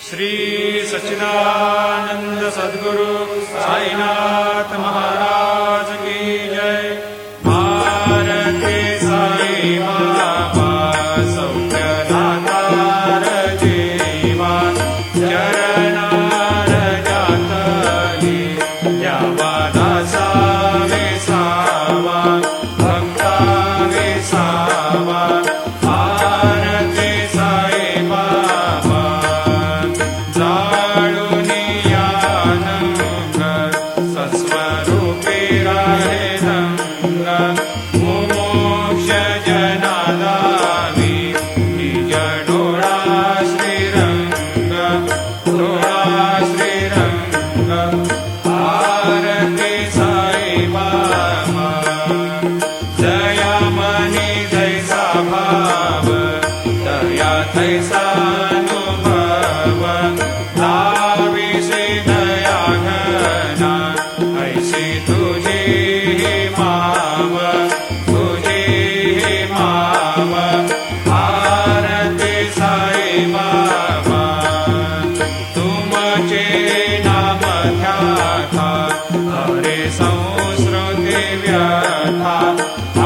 श्री सच्चिदानंद सद्गुरु साईनाथ महाराज की जय। भारती साई बाबा सौख्यदातार जीवा, चरणार जातली द्यावा दासा विसावा, भक्ता विसावा। भारती साई बाबा जाळूनी यानंग सस्वरूपी राहे रंग, मुमोक्ष जनादावी निज डोळा श्रीरंग, डोळा श्रीरंग। भारती साई बाबा जयामनी जैसा भाव, दया तैसा अनुभव। लाविसे दया घना ऐसी तुझी माव, तुझी माव। भारती साई बाबा तुमचे नाम ध्याता, हरे संस्कृती व्यथा।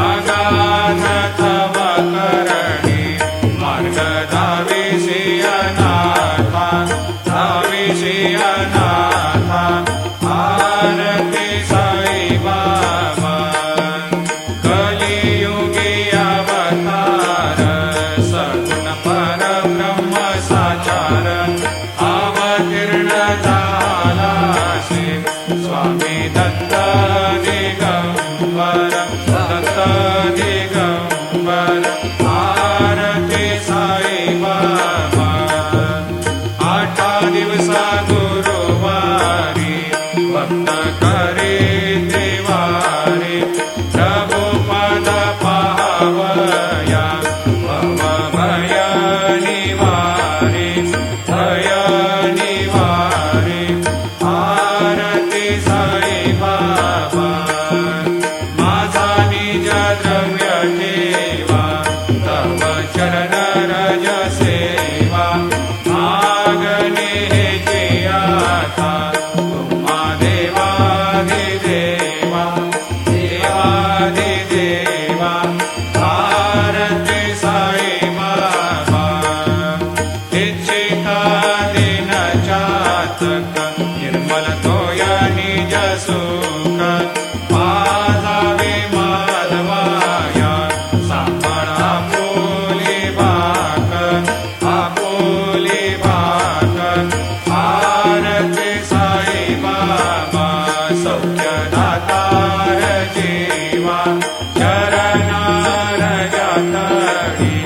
अगाध तव करणी मार्ग दाविसी अनाथा, दाविसी अनाथा। भारती साई बाबा कलियुगी अवतार, सगुण परब्रह्म साचार। अवतीर्ण झालासे स्वामी दत्त दिगंबर, दत्त दिगंबर। भारती साई बाबा 8 दिवसा गुरुवारी भक्त करे देवारे, प्रभु पद पावया भव भय निवारे, भय निवारे। भारती साई बाबा माझा निज द्रव्य ठेवा, तव चरण रज सेवा। मागणे हेचे आता तुम्हा देवाधिदेवा, देवाधिदेवा। भारती साई बाबा इच्छिता दिन चातक, निर्मल तोय निज सुख। पाजावे माधवाया सांभाळ आपुली बाक, आपुली बाक। भारती साई बाबा सौख्यदातार जीवा, चरणार जातली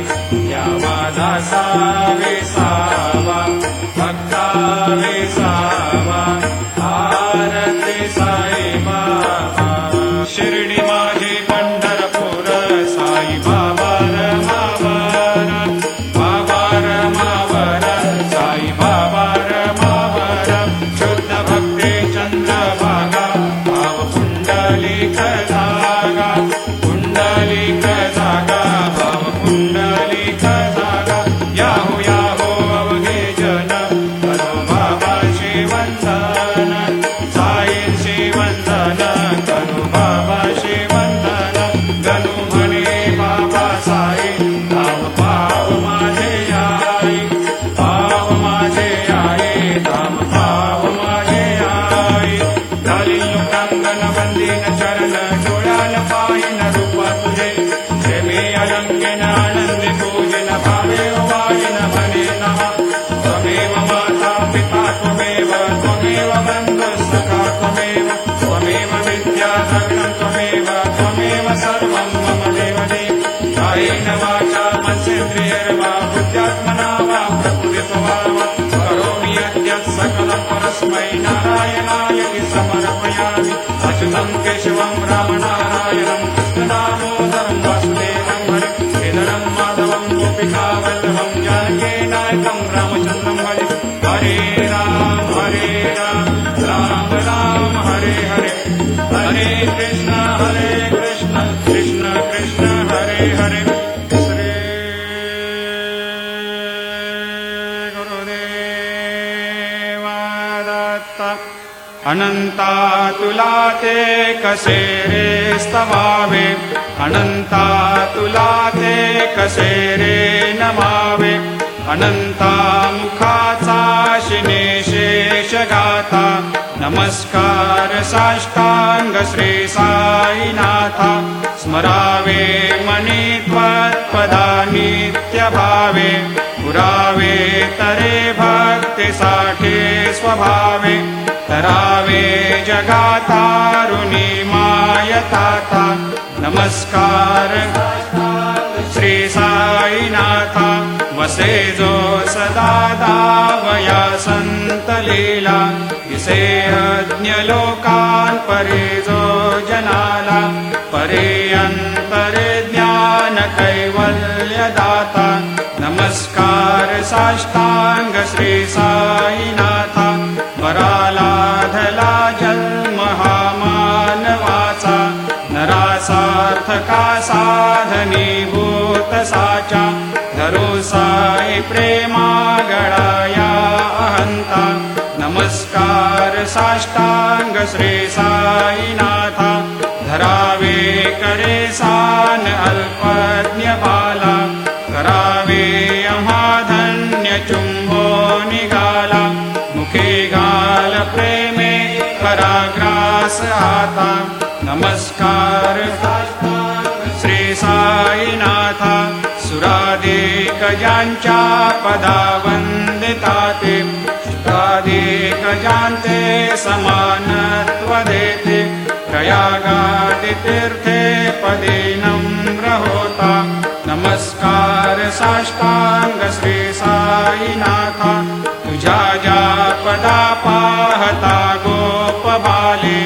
द्यावा दासा विसावा, भक्ता विसावा। भारती साई बाबा शिर्डी माझी पंढरपूर, साई बाबा रमावर, बाबा रमावर। साई बाबा रमावर शुद्ध भक्ती चंद्रभागा, भाव पुंडलिक जागा, पुंडलिक जागा, भाव पुंडलिक जागा। याहो याहो अवघे जन करो बाबाशी वंदन, साईंशी वंदन करो बाबाशी वंदन। गणू म्हणे बाबा साई धाव पाव माझे आई, पाव माझे आई, धाव पाव माझे आई। झाली लोकांगण वंदीन चरण, डोळ्यान पाहिन रूप तुझे। प्रेमी अलंकेन आनंदी पूजन, भावे वाजिन म्हणे नमः। त्वमेव माता पिता त्वमेव, त्वमेव बन्धुः सखा त्वमेव, त्वमेव विद्या द्रविणं त्वमेव, त्वमेव सर्वं मम देव देव। कायेन वाचा मनसेन्द्रियैर्वा बुद्ध्यात्मना वा प्रकृतिस्वभावा, करोमि यद्यत् सकलं परस्मै नारायणाय समर्पयामि। अच्युतं केशवं रामनारायणं कृष्णदामोदरं वासुदेवं हरे, केदारं माधवं गोपिकावल्लभं जानकीनायकं रामचन्द्रं भजे। हरे राम राम राम हरे हरे, हरे कृष्ण कृष्ण कृष्ण हरे हरे। श्री गुरुदेव अनंता तुला ते कसे रे स्तवावे, अनंता तुला ते कसे रे नमावे, अनंता मुखाचा शिने शेष गाथा, नमस्कार साष्टांग श्री साईनाथा, स्मरावे मनी त्वत्पदा नित्य भावे, पुरावे तरे भक्ती साठी स्वभावे, तरावे जगातारुणी मायताता, नमस्कार श्री साईनाथा, वसे जो सदा दावया संत लीला, दिसे अज्ञ लोकान परे जो जनाला, परे अंतरे ज्ञान कैवल्य दाता, नमस्कार साष्टांग श्री साईनाथा, वराला धला जन्म हा मानवाचा, नरासार्थका साधनीभूत साचा, धरो साई प्रेमा गळाया अहंता, नमस्कार साष्टांग श्री साईनाथा, धरावे करे सान अल्पज्ञ बाला, करावे अमाधन्य चुंबो निघाला, मुखे घाल प्रेमे पराग्रास आता, नमस्कार श्री साईनाथा, सुराधिक ज्यांच्या पदा वंदिताते, शुद्धाधिक ज्यांचे समानत्व देते, प्रयागादि तीर्थे पदे नम्र होता, नमस्कार साष्टांग श्री साईनाथा, तुझ्या ज्या पदा पाहता गोप बाले,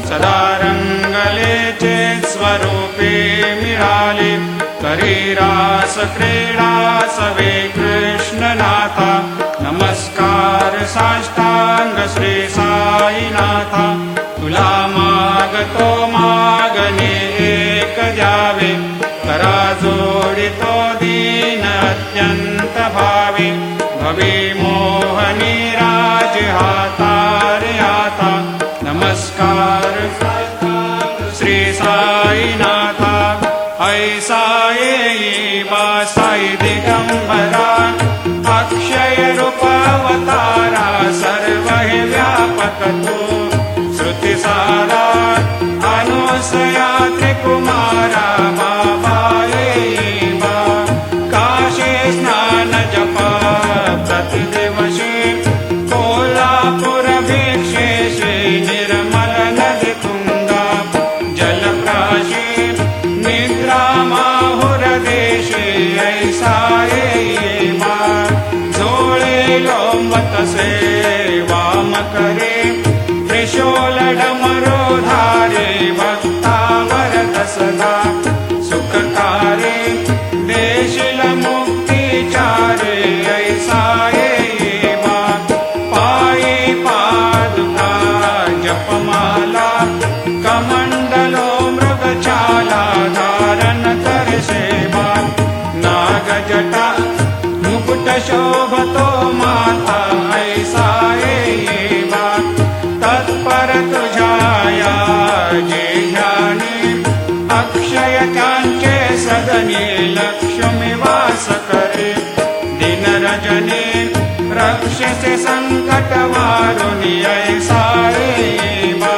सदा रंगलेचे स्वरूपे मिळाले, करी रास क्रीडा सवे कृष्णनाथा, नमस्कार साष्टांग श्री साईनाथा, तुला मागतो मागणे एक द्यावे, करा जोडितो दीन अत्यंत भावे, भवी मोहनी राज हातारे आता, नमस्कार श्री साईनाथा, ऐसा येई बा साई दिगंबरा, अक्षय रूप अवतारा, सर्व हे व्यापक तो, श्रुती सारा अनुसया त्रिकुमारा, बाबा येई बा, काशी स्नान जप प्रतिदिवशी, कोल्हापूर भिक्षेशी, निर्मल नदी तुंगा जलप्राशी, निद्रा माहुर देशी, ऐसा येई बा, झोळे लोंबतसे वाम करे, त्रिशूल डमरो धारे, भक्तावर दसदा सुखकारे, देशील मुक्तिचारे, ऐसा येई बा, पायी पादुका जपमाला, कमंडलो मृगछाला, धारण करसे बा, नागजटा मुकुट शोभतो माथा, ऐसा येई बा, तत्पर तुझाया जे ध्यानी, अक्षय त्यांचे सदनी, लक्ष्मी वास करे, दिन रजनी रक्षसे संकट वारुणी, ऐसा येई बा,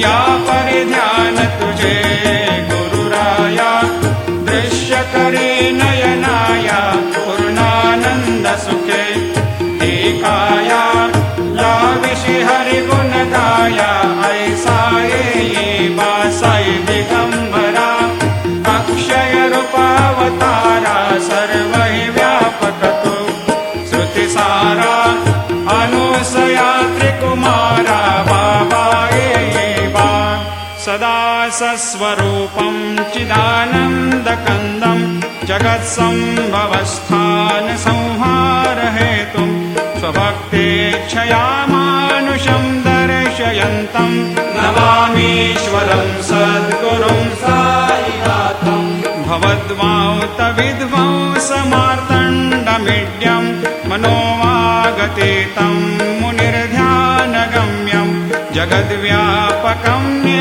या परिध्यान तुझे गुरुराया, दृश्य करी नयनाया, पूर्णानंद सुखे, एकाया लाविषि हरि गुणदाया, ऐसा येई बा, साई दिगंबरा, अक्षय रूपावतारा, सर्व हि व्यापक तो, श्रुती सारा अनुसया त्रिकुमारा, बाबा येई बा, सदा सस्वरूपं चिदानन्दकन्दं, जगत्सम्भवस्थान संहार हेतुं, स्वभक्तेच्छया मानुषं दर्शयन्तं, नमामीश्वरं सद्गुरुं साईनाथं, भवद्वांतविध्वंसमार्तण्डमीड्यं, मनोवागतीतं मुनिर्ध्यानगम्यं,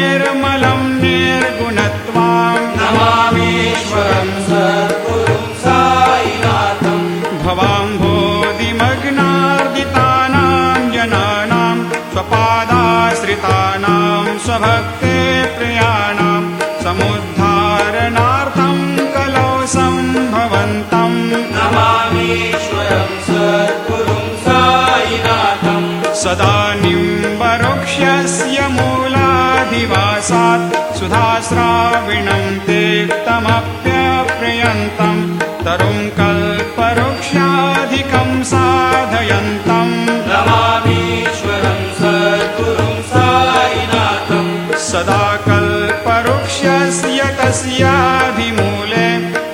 निर्मलं निर्गुणत्वां नमामीश्वरं सद्गुरुं साईनाथं भवाम्भोधिमग्नार्दितानां जनानां स्वपादाश्रितानां स्वभक्ते प्रियाणां समुद्धारणार्थं कलौ सम्भवन्तम् नमामीश्वरं सद्गुरुं साईनाथं सदा निम्बवृक्षस्य मूलाधिवासात् सुधास्राविणं तीक्तमप्यप्रियन्तं तरुं कल्पवृक्षाधिकं साधयन्तम् नमामीश्वरं सद्गुरुं साईनाथं सदा कल्पवृक्षस्य तस्याधिमूले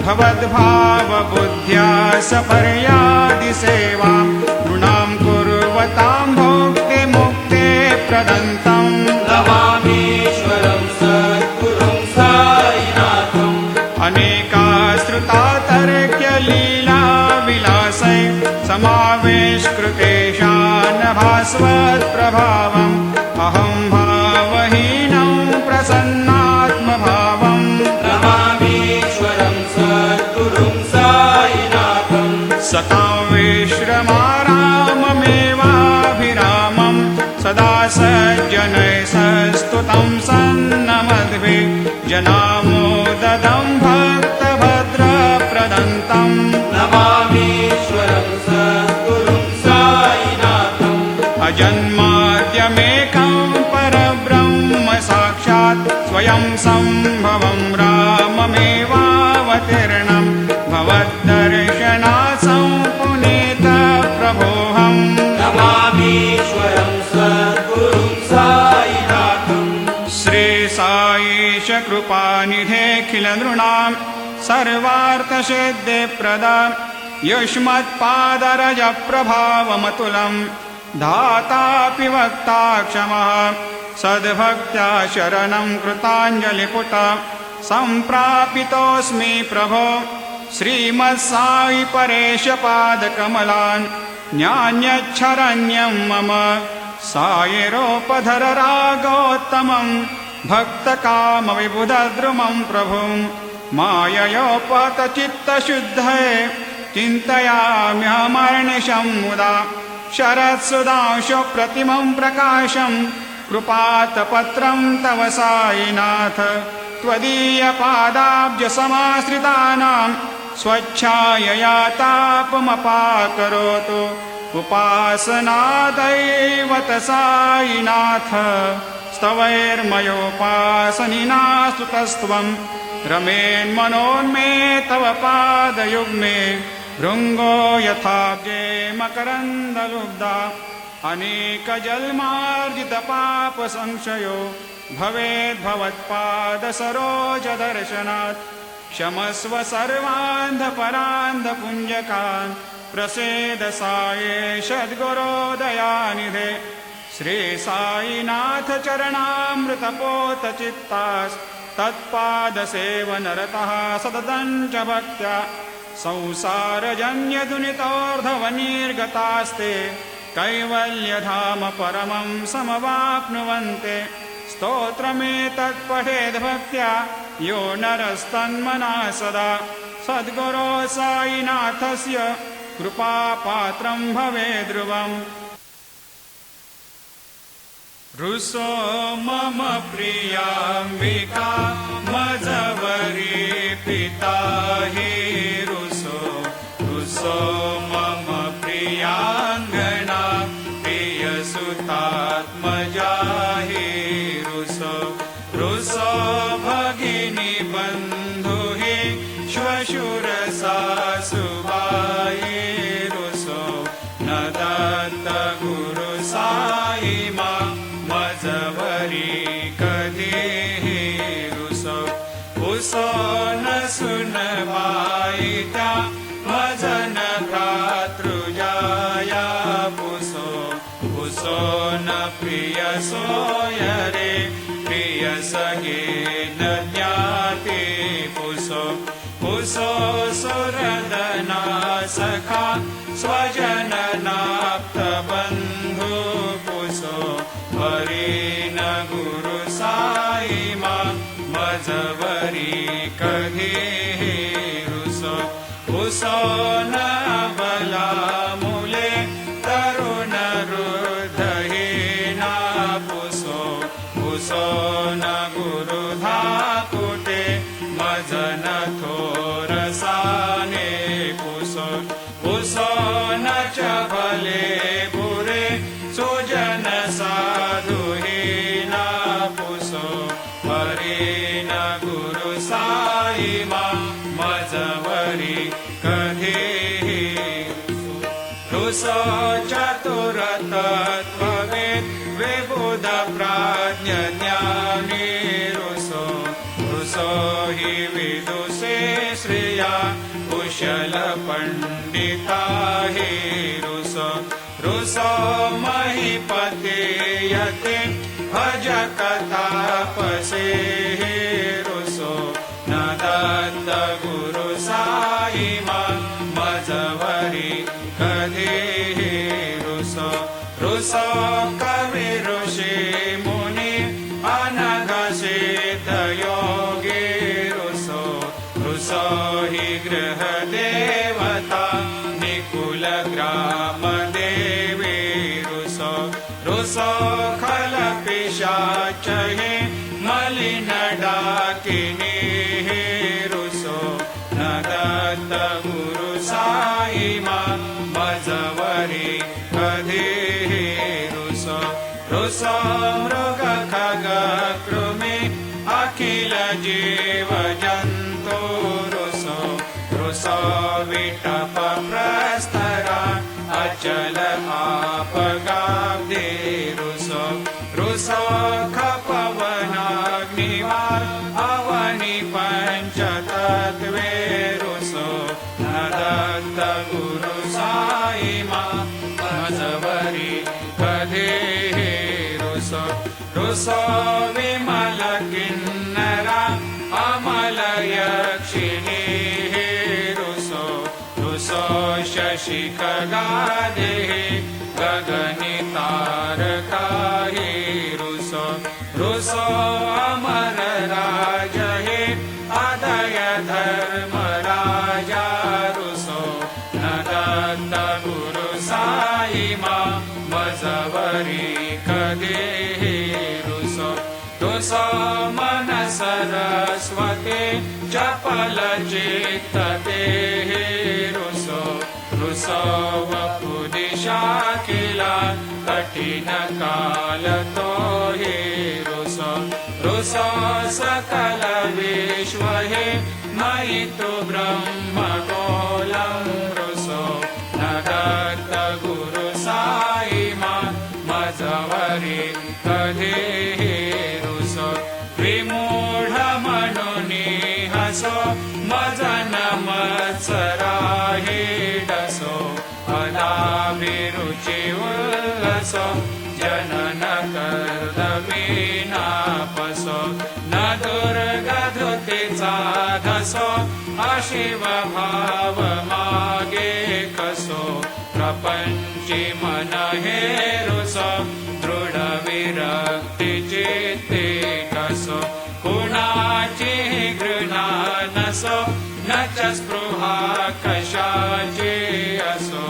भवद्भावबुद्ध्या सपर्यादिसेवां नृणां कुर्वतां भोक्तिमुक्ते प्रदन्तम् नमामीश्वरं सद्गुरुं साईनाथम् अनेकाश्रुतातर्क्यलीलाविलासै समावेशकृतेशानभास्वत्प्रभावम् अहं भावहीनं प्रसन्नात्मभावम् नमामीश्वरं सद्गुरुं साईनाथम् सतां विश्रमाराममेवाभिरामं सदा सज्जनैः सस्तुतं सन्नमद्भिः जनामोददं भक्तभद्रप्रदन्तम् नमामीश्वरं सद्गुरुं साईनाथम् अजन्माद्यमेकं परब्रह्म साक्षात् स्वयं सम्भवं राममेवावतीर्णं भवद्दर्शनात् सम्पुनीतप्रभोऽहम् नमामीश्वरं सद्गुरुं साईनाथम् श्रीसाईश कृपानिधेऽखिलनृणां सर्वार्थसिद्धिप्रदा युष्मत्पादरजप्रभावमतुलं धातापि वक्ता क्षमः सद्भक्त्या शरणं कृताञ्जलिपुट सम्प्रापितोऽस्मि प्रभो श्रीमत्साई परेशपादकमलान् न्यान्यच्छरण्यं मम सायिरोपधर रागोत्तमं भक्तकामविबुधद्रुमं प्रभुं माययोपतचित्तशुद्धये चिन्तयाम्यहमर्निशं मुदा शरत्सुधांशुप्रतिमं प्रकाशं कृपातपत्रं तव साईनाथ त्वदीयपादाब्जसमाश्रितानां स्वच्छायया तापमपाकरोतु उपासनादैवत साईनाथ स्तवैर्मयोपासनिना स्तुतस्त्वं रमेन्मनोन्मे तव पादयुग्मे भृङ्गो यथाब्जे मकरन्दलुब्धा अनेकजन्मार्जितपापसंशयो भवेद्भवत्पादसरोजदर्शनात् क्षमस्व सर्वान्धपरान्धपुञ्जकान् प्रसेद साये सद्गुरोदयानिधे श्रीसाईनाथ चरणामृतपोतचित्तास्तत्पादसेवनरतः सततं च भक्त्या संसारजन्यदुनितोर्धवनिर्गतास्ते कैवल्यधाम परमं समवाप्नुवन्ते स्तोत्रमेतत्पठेद्भक्त्या यो नरस्तन्मना सदा सद्गुरो साईनाथस्य कृपापात्रं भवेद्ध्रुवम् रुसो मम प्रियाम्बिका मजवरी पिता हि रुसो रुसो मम प्रियाङ्गना प्रियसुतात्मजा हि रुसो रुसो भगिनी बन्धु हि श्वशुरसासुबाई रुसो न दत्त गुरु साई मा मजवरी कधी रुसो उसो न सुन पाई त्या मजन भ्रातृजाया पुसो उसो न प्रिय सोय रे प्रिय सगे न ज्ञाते पुसो पुसो सुरदना सखा स्वजननाप्त बन्धु पुसो हरि न गुरु साई न बलामुले तरुण वृद्धहीना पुसो पुसो न गुरुधा कुटे मजन थोरसाने पुसो पुसो न चबले बुरे सुजन साधुहीना पुसो हरिण गुरु साईमा मजवरी कधीही रुसो चतुरतत्त्वविद विबुध प्राज्ञ ज्ञानी रुसो रुसो हि विदुषे श्रिया कुशल पंडिता हि रुसो रुसो महीपते यते भज कथापसे रुसो न दत्त गुरु साईमा मजवरी कधीही रुसो रुसो कवि ऋषी मुनी अनघ सिद्ध योगी रुसो रुसो हि गृह देवता निकुल ग्राम देवी रुसो रुसो खल पिशाच हि मलिन डाकिनी रुसो न दत्त गुरु साईमा मजवरी कधीही रुसो रुसो मृग खग कृमि अखिल जीव जंतु रुसो रुसो विटप प्रस्तरा अचल आपगाब्धे रुसो रुसो खपवनाग्निवार अवनि पंचतत्वे रुसो न दत्त गुरु साईमा मजवरी कधीही रुसो रुसो विमल किन्नरा अमल यक्षिणी रुसो रुसो शशि खगादे गगनि तारकाहि रुसो रुसो अमर राज हे अदय धर्म राजा रुसो न दत्त गुरु साईमा मजवरी कधीही रुसो रुसो मन सरस्वती चपल चित्तते रुसो रुसो वपुदिशा किला कठिन काल तो हे रुसो रुसो सकल विश्व हे मयि तु ब्रह्म गोलं रुसो न दत्त गुरु साईमा मजवरी कधीही रुसो विमूढ मनुनी हसो मजन मत्सराहि डसो अनाभिरुचि उल्लसो जनन कर्दमीनापसो न दुर्गधुतिचा धसो अशिव भाव मागे कसो प्रपंची मन हे रुसो दृढ विरक्ति चित्ते कसो कुणाची घृणा नसो न च स्पृहा कशाची असो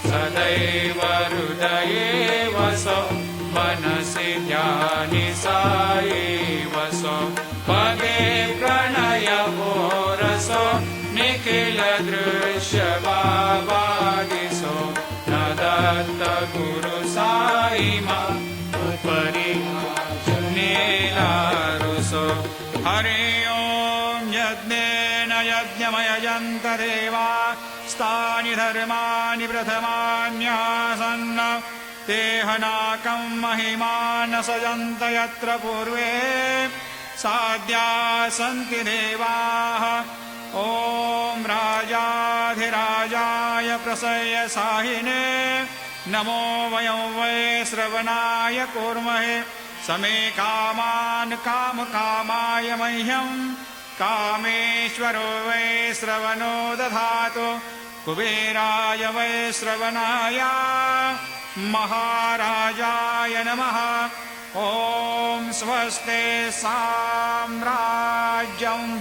सदैव हृदये वसो मनसि ध्यानि साई वसो पगे प्रणय रसो निखिल दृश्य बाबादिसो न दत्त गुरु साईमा उपरि नीलारुसो हरि ओम यज्ञेन यज्ञमयजन्त देवा स्थानि धर्माणि प्रथमान्यासन्न तेहनाकं महिमान सजन्त यत्र पूर्वे साध्या सन्ति देवाः ॐ राजाधिराजाय प्रसह्य साहिने नमो वयं वै श्रवणाय कुर्महे समे कामान् कामकामाय मह्यं कामेश्वरो वै श्रवणो दधातु कुबेराय वै श्रवणाय महाराजाय नमः ॐ स्वस्ते साम्राज्यं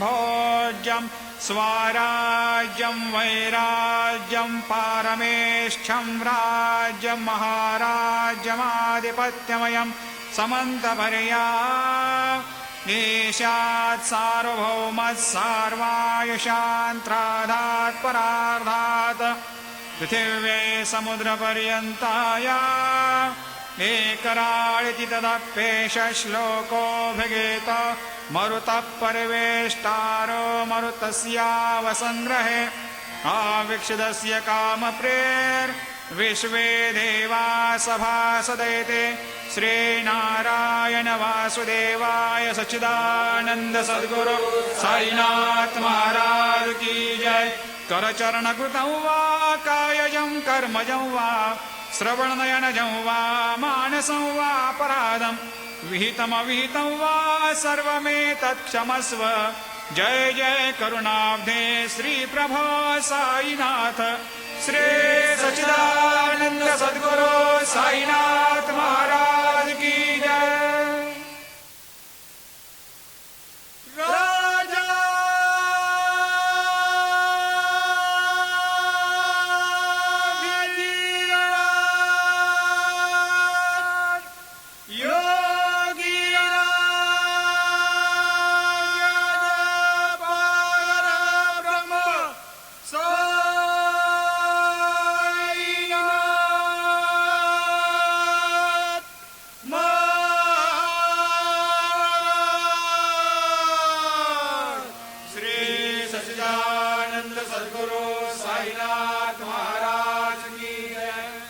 भोज्यं स्वाराज्यं वैराज्यं पारमेष्ठ्यं राज्यं महाराज्यमाधिपत्यमयं समन्तपर्या ईशात् सार्वभौमः सार्वायुषान्त्रादात् परार्धात् पृथिव्ये समुद्रपर्यन्ताया एकराळिति तदप्येष श्लोकोऽभिगीत मरुतः परिवेष्टारो मरुतस्यावसङ्ग्रहे आवीक्षितस्य कामप्रेर्विश्वे देवा सभासदैते श्रीनारायण वासुदेवाय सच्चिदानन्द सद्गुरु साईनाथ महाराज की जय। करचरणकृतं वा कायजं कर्मजं वा श्रवणनयनजं वा मानसं वा अपराधं विहितमविहितं वा सर्वमेतत्क्षमस्व। जय जय करुणाब्धे श्रीप्रभो साईनाथ श्री सच्चिदानन्द सद्गुरु साईनाथ महाराज।